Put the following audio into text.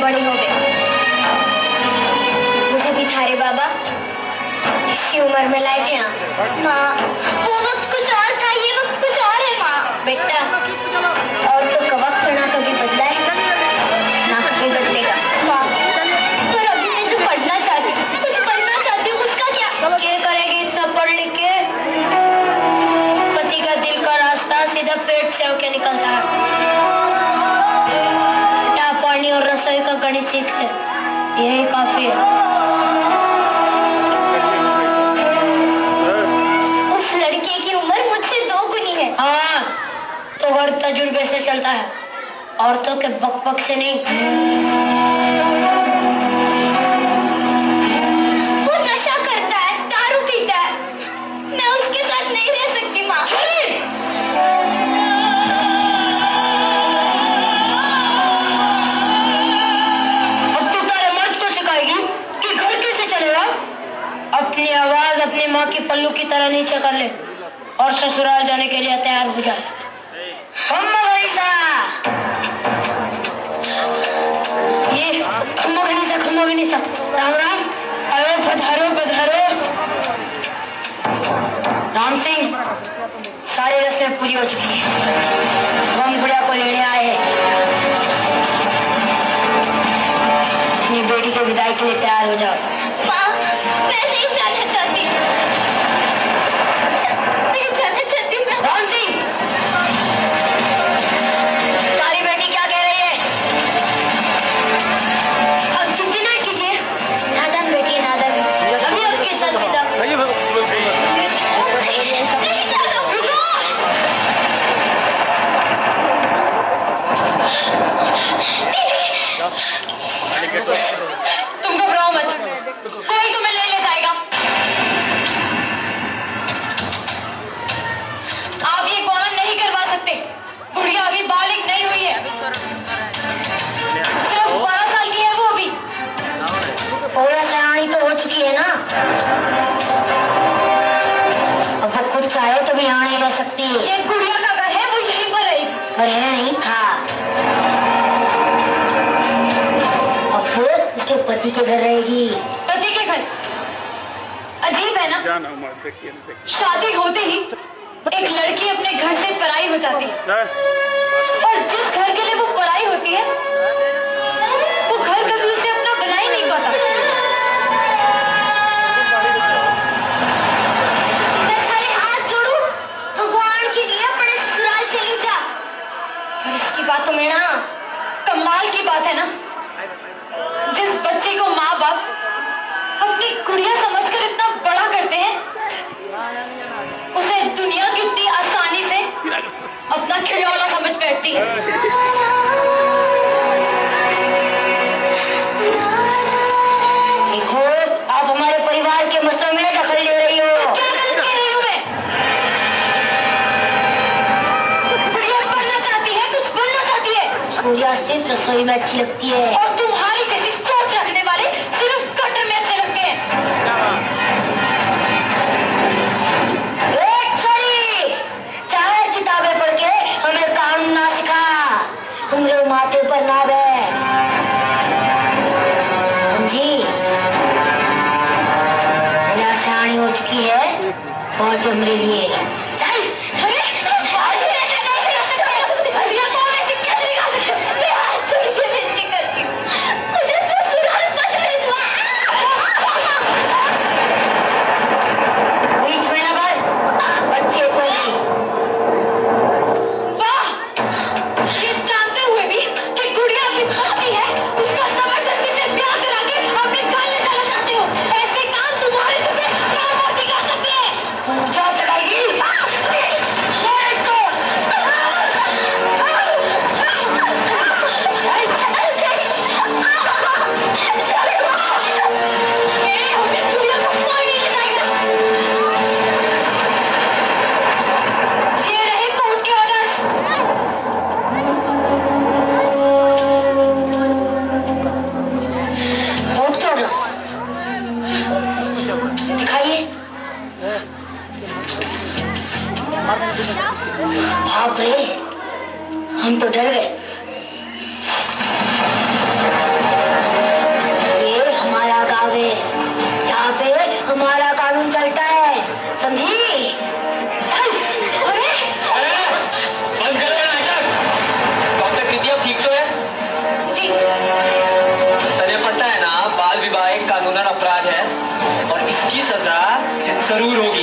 बड़े हो गए। मुझे भी थारे बाबा इसी उम्र में लाए थे यहाँ। माँ, वो वक्त कुछ और था, ये वक्त कुछ और है माँ। बेटा, और तो वक्त ना कभी बदला है ना कभी बदलेगा। माँ, पर अभी मैं जो पढ़ना चाहती हूँ, कुछ बनना चाहती हूँ, उसका क्या? क्या करेगी इतना पढ़ लिख के? पति का दिल का रास्ता सीधा पेट से होके निकलता है। बेटा, पानी और रसोई का गणित सीख ले, यही काफी है। उस लड़के की उम्र मुझसे 2 गुनी है। हाँ, तो और तजुर्बे से चलता है, औरतों के बक से नहीं। वो नशा करता है, दारू पीता है, मैं उसके साथ नहीं रह सकती माँ। अब तू तारे मर्द को सिखाएगी कि घर कैसे चलेगा? अपनी आवाज अपनी माँ की पल्लू की तरह नीचे कर ले और ससुराल जाने के लिए तैयार हो जाए। ये खम्मा गणिसा, राम राम, आयो पधारो पधारो। राम सिंह, सारी रस्में पूरी हो चुकी है, हम गुड़िया को लेने आए हैं। अपनी बेटी के विदाई के लिए तैयार हो जाओ। माँ, मैं नहीं जाना चाहती, नहीं जाना चाहती मैं। राम सिंह, तारी बेटी क्या कह रही है? अब चिंता ना कीजिए, नादान बेटी नादान, अभी आपके साथ विदा। नहीं जाना, रुको। तुम घबराओ मत, कोई तुम्हें ले जाएगा। आप ये कॉल नहीं करवा सकते, गुड़िया अभी बालिग नहीं हुई है, सिर्फ 12 साल की है वो अभी। पूरा सयानी तो हो चुकी है ना, अब वो खुद चाहे तो भी यहाँ नहीं रह सकती। ये गुड़िया का घर है, वो यहीं पर रहेगी। घर है नहीं था, अब वो उसके पति के घर रहेगी। पति के घर? अजीब है ना, शादी होते ही एक लड़की अपने घर से पराई हो जाती है, और जिस घर के लिए वो पराई होती है वो घर कभी उसे अपना बना ही नहीं पाता। मैं थारे हाथ जोड़ूं, भगवान के लिए अपने ससुराल चली जा। और इसकी बातों में ना कमाल की बात है ना, जिस बच्चे को माँ बाप अपनी गुड़िया समझकर इतना बड़ा करते हैं, उसे दुनिया कितनी आसानी से अपना खिलौना समझ बैठती है। देखो, आप हमारे परिवार के मसलों में दखल ले रही हो। क्या गलत कह रही हूँ मैं? गुड़िया बनना चाहती है, कुछ बनना चाहती है। गुड़िया सिर्फ रसोई में अच्छी लगती है, और तुम्हारी जैसी सोच रखने वाले सिर्फ कटर में अच्छे लगते हैं। चाहे किताबें पढ़ के हमें कानून ना सिखा, हमरे माथे पर ना बे, समझी? मेरा सयानी हो चुकी है, बहुत हमरे लिए। चल, अरे ऐसे नहीं कर सकते, तो ऐसे कैसे निकाल सकते? मैं हाथ जोड़ के विनती करती हूँ, मुझे ससुराल मत भेजवा। बीच में ना बस, बच्चे तो ही। वाह, ये जानते हुए भी कि गुड़िया की बच्ची है, उसका जबरदस्ती से ब्याह करा के अपने घर ले जाना चाहते हो। ऐसे काम तुम्हारे जैसे काम मर्द कर सकते हैं। तुम क्या सिखाएगी? मेरे होते गुड़िया को कोई नहीं ले जाएगा। ये रहे कोर्ट के ऑर्डर्स। कोर्ट के ऑर्डर्स दिखाइए। बाप रे, हम तो डर गए। जरूर होगी।